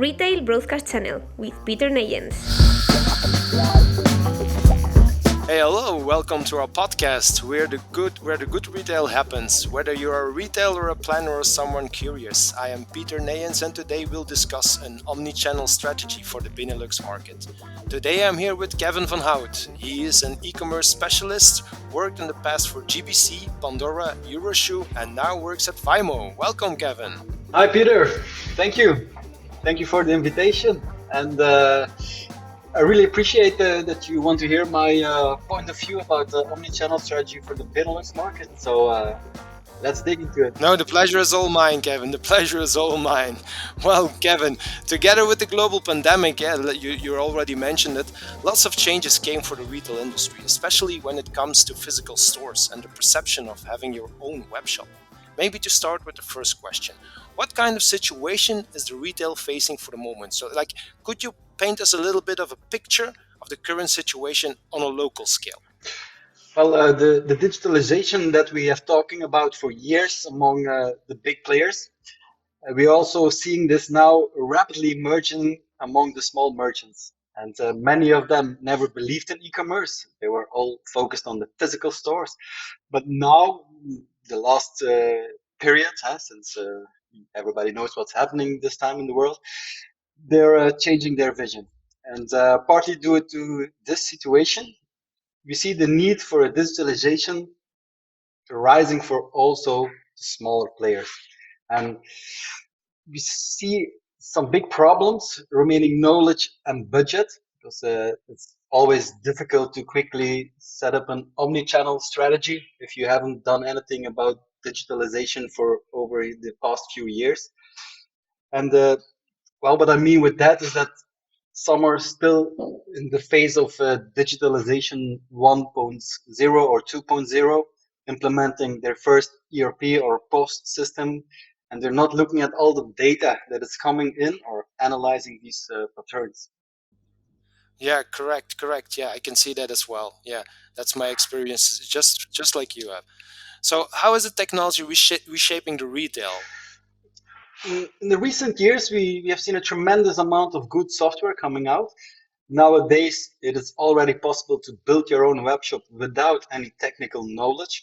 Retail Broadcast Channel with Peter Neyens. Hey, hello, welcome to our podcast where the good retail happens. Whether you're a retailer, a planner, or someone curious, I am Peter Neyens, and today we'll discuss an omnichannel strategy for the BENELUX market. Today I'm here with Kevin Vanhoudt. He is an e-commerce specialist, worked in the past for GBC, Pandora, Euroshoe, and now works at Vimo. Welcome, Kevin. Hi, Peter. Thank you. Thank you for the invitation. And I really appreciate that you want to hear my point of view about the omnichannel strategy for the Benelux market. So let's dig into it. No, the pleasure is all mine, Kevin. The pleasure is all mine. Well, Kevin, together with the global pandemic, you already mentioned it, lots of changes came for the retail industry, especially when it comes to physical stores and the perception of having your own web shop. Maybe to start with the first question, what kind of situation is the retail facing for the moment? So, could you paint us a little bit of a picture of the current situation on a local scale? Well, the digitalization that we have talking about for years among the big players, we're also seeing this now rapidly emerging among the small merchants. And many of them never believed in e-commerce. They were all focused on the physical stores. But now, the last period, since everybody knows what's happening this time in the world, they're changing their vision. And partly due to this situation, we see the need for a digitalization rising for also smaller players. And we see some big problems remaining knowledge and budget, because it's always difficult to quickly set up an omni-channel strategy if you haven't done anything about digitalization for over the past few years. And well, what I mean with that is that some are still in the phase of digitalization 1.0 or 2.0, implementing their first ERP or post system, and they're not looking at all the data that is coming in or analyzing these patterns. Yeah, correct. Yeah, I can see that as well. Yeah, that's my experience, just like you have. So, how is the technology reshaping the retail? In the recent years, we have seen a tremendous amount of good software coming out. Nowadays, it is already possible to build your own web shop without any technical knowledge.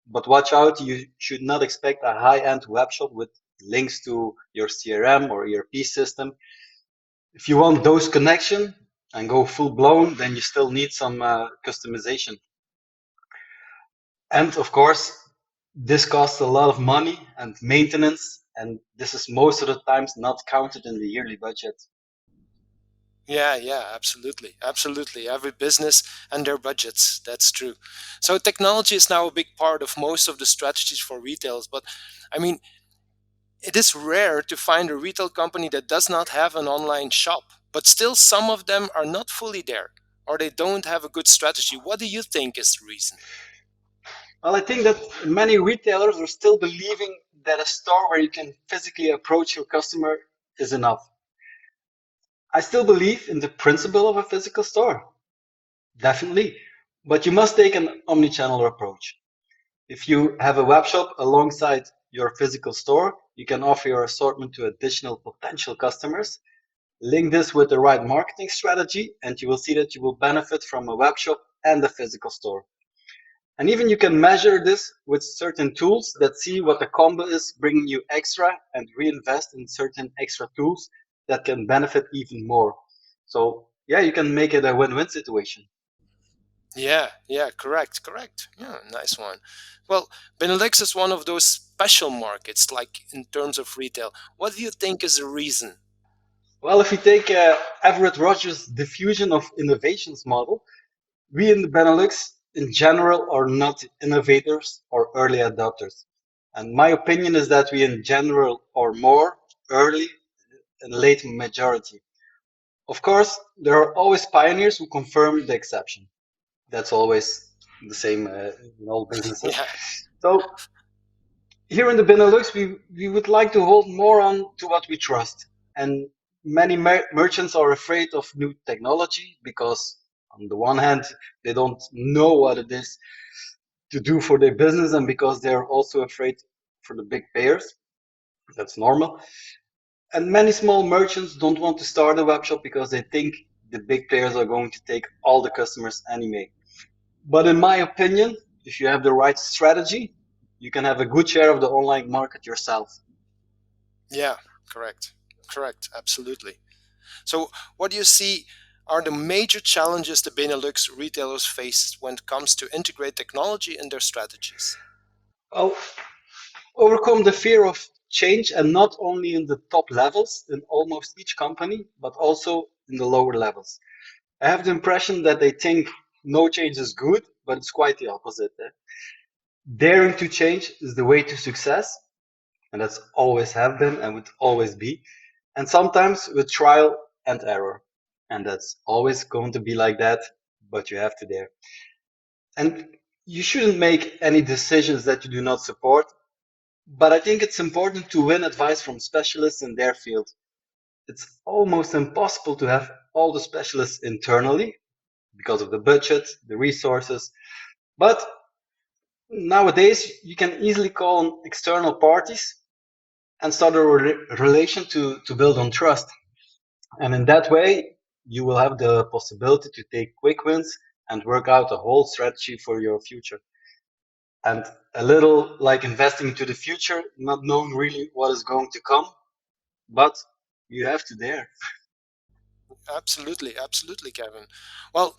But watch out, you should not expect a high-end web shop with links to your CRM or ERP system. If you want those connection and go full blown, then you still need some customization. And of course, this costs a lot of money and maintenance, and this is most of the times not counted in the yearly budget. Yeah, absolutely. Every business and their budgets. That's true. So, technology is now a big part of most of the strategies for retailers. But I mean, it is rare to find a retail company that does not have an online shop. But still, some of them are not fully there, or they don't have a good strategy. What do you think is the reason? Well, I think that many retailers are still believing that a store where you can physically approach your customer is enough. I still believe in the principle of a physical store, definitely, but you must take an omnichannel approach. If you have a web shop alongside your physical store, you can offer your assortment to additional potential customers. Link this with the right marketing strategy, and you will see that you will benefit from a web shop and a physical store. And even you can measure this with certain tools that see what the combo is bringing you extra and reinvest in certain extra tools that can benefit even more. So yeah, you can make it a win-win situation. Yeah, correct. Yeah, nice one. Well, Benelux is one of those special markets, like in terms of retail. What do you think is the reason? Well, if you take Everett Rogers' diffusion of innovations model, we in the Benelux in general are not innovators or early adopters. And my opinion is that we in general are more early and late majority. Of course, there are always pioneers who confirm the exception. That's always the same in all businesses. Yeah, So here in the Benelux, we would like to hold more on to what we trust. And many merchants are afraid of new technology because on the one hand, they don't know what it is to do for their business, and because they're also afraid for the big players. That's normal. And many small merchants don't want to start a web shop because they think the big players are going to take all the customers anyway. But in my opinion, if you have the right strategy, you can have a good share of the online market yourself. Yeah, correct. Correct. Absolutely. So, what do you see are the major challenges the Benelux retailers face when it comes to integrate technology in their strategies? Well, overcome the fear of change, and not only in the top levels in almost each company, but also in the lower levels. I have the impression that they think no change is good, but it's quite the opposite. Daring to change is the way to success, and that's always have been and would always be. And sometimes with trial and error. And that's always going to be like that, but you have to dare. And you shouldn't make any decisions that you do not support. But I think it's important to win advice from specialists in their field. It's almost impossible to have all the specialists internally because of the budget, the resources. But nowadays, you can easily call on external parties and start a relation to build on trust. And in that way, you will have the possibility to take quick wins and work out a whole strategy for your future. And a little like investing into the future, not knowing really what is going to come, but you have to dare. Absolutely, absolutely, Kevin. Well,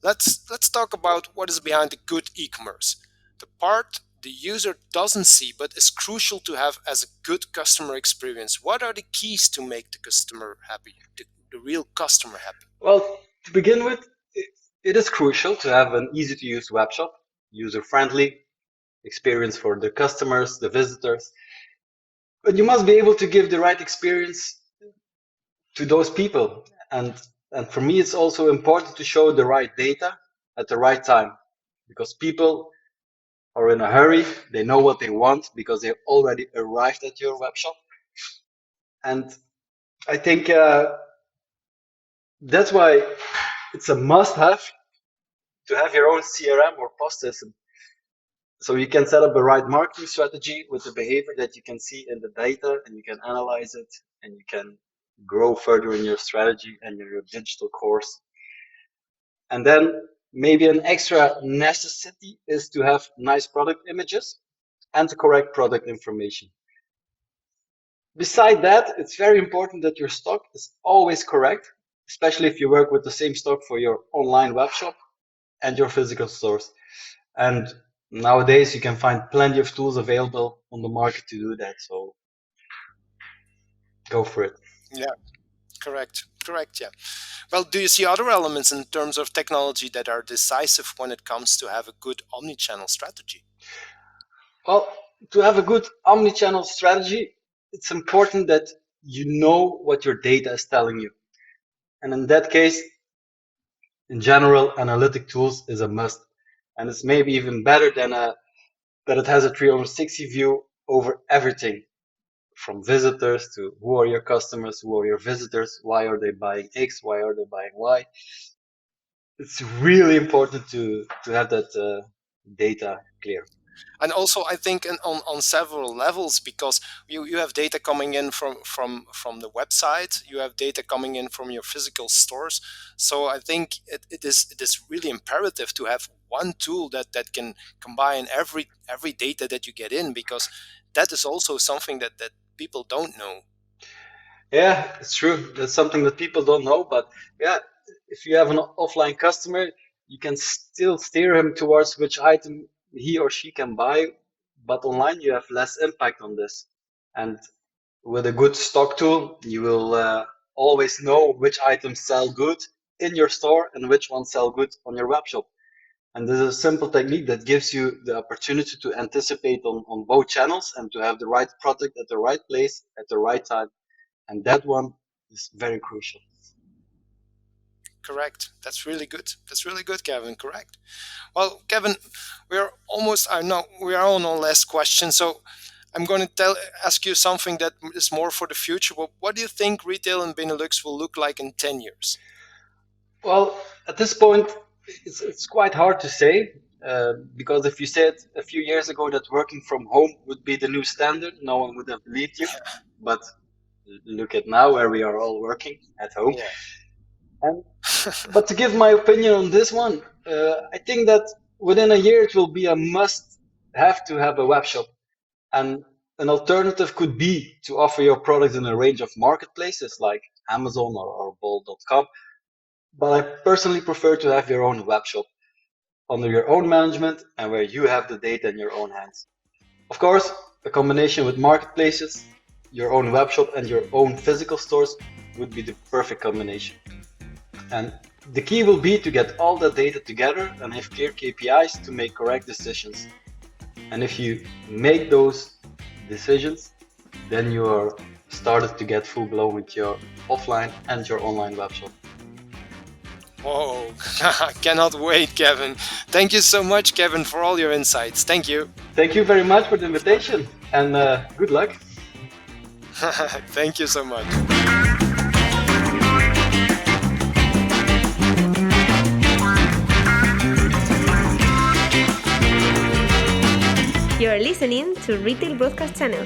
let's talk about what is behind the good e-commerce. The part the user doesn't see but is crucial to have as a good customer experience. What are the keys to make the customer happy, the real customer happy? Well, to begin with, it is crucial to have an easy to use web shop, user friendly experience for the customers, the visitors. But you must be able to give the right experience to those people. And for me, it's also important to show the right data at the right time, because people are in a hurry. They know what they want because they already arrived at your web shop. And I think that's why it's a must have to have your own CRM or POS system. So you can set up the right marketing strategy with the behavior that you can see in the data, and you can analyze it, and you can grow further in your strategy and your digital course. And then maybe an extra necessity is to have nice product images and the correct product information. Beside that, it's very important that your stock is always correct, especially if you work with the same stock for your online web shop and your physical stores. And nowadays, you can find plenty of tools available on the market to do that. So go for it. Yeah, correct, correct. Yeah. Well, do you see other elements in terms of technology that are decisive when it comes to have a good omnichannel strategy? Well, to have a good omnichannel strategy, it's important that you know what your data is telling you. And in that case, in general, analytic tools is a must. And it's maybe even better than that it has a 360 view over everything, from visitors to who are your customers, who are your visitors, why are they buying X, why are they buying Y. It's really important to have that data clear. And also I think on several levels, because you have data coming in from the website, you have data coming in from your physical stores. So I think it is really imperative to have one tool that can combine every data that you get in, because that is also something that people don't know. Yeah, it's true. That's something that people don't know. But yeah, if you have an offline customer, you can still steer him towards which item he or she can buy. But online, you have less impact on this. And with a good stock tool, you will always know which items sell good in your store and which ones sell good on your web shop. And this is a simple technique that gives you the opportunity to anticipate on both channels and to have the right product at the right place at the right time. And that one is very crucial. Correct. That's really good. That's really good, Kevin. Correct. Well, Kevin, we are almost. I know we are on our last question. So I'm going to ask you something that is more for the future. But what do you think retail in Benelux will look like in 10 years? Well, at this point, it's quite hard to say because if you said a few years ago that working from home would be the new standard, no one would have believed you. But Look at now where we are all working at home. Yeah. But to give my opinion on this one, I think that within a year it will be a must have to have a web shop. And an alternative could be to offer your products in a range of marketplaces like Amazon or bol.com. But I personally prefer to have your own web shop under your own management and where you have the data in your own hands. Of course, a combination with marketplaces, your own web shop and your own physical stores would be the perfect combination. And the key will be to get all the data together and have clear KPIs to make correct decisions. And if you make those decisions, then you are started to get full blown with your offline and your online web shop. Oh, cannot wait, Kevin. Thank you so much, Kevin, for all your insights. Thank you. Thank you very much for the invitation and good luck. Thank you so much. You're listening to Retail Broadcast Channel.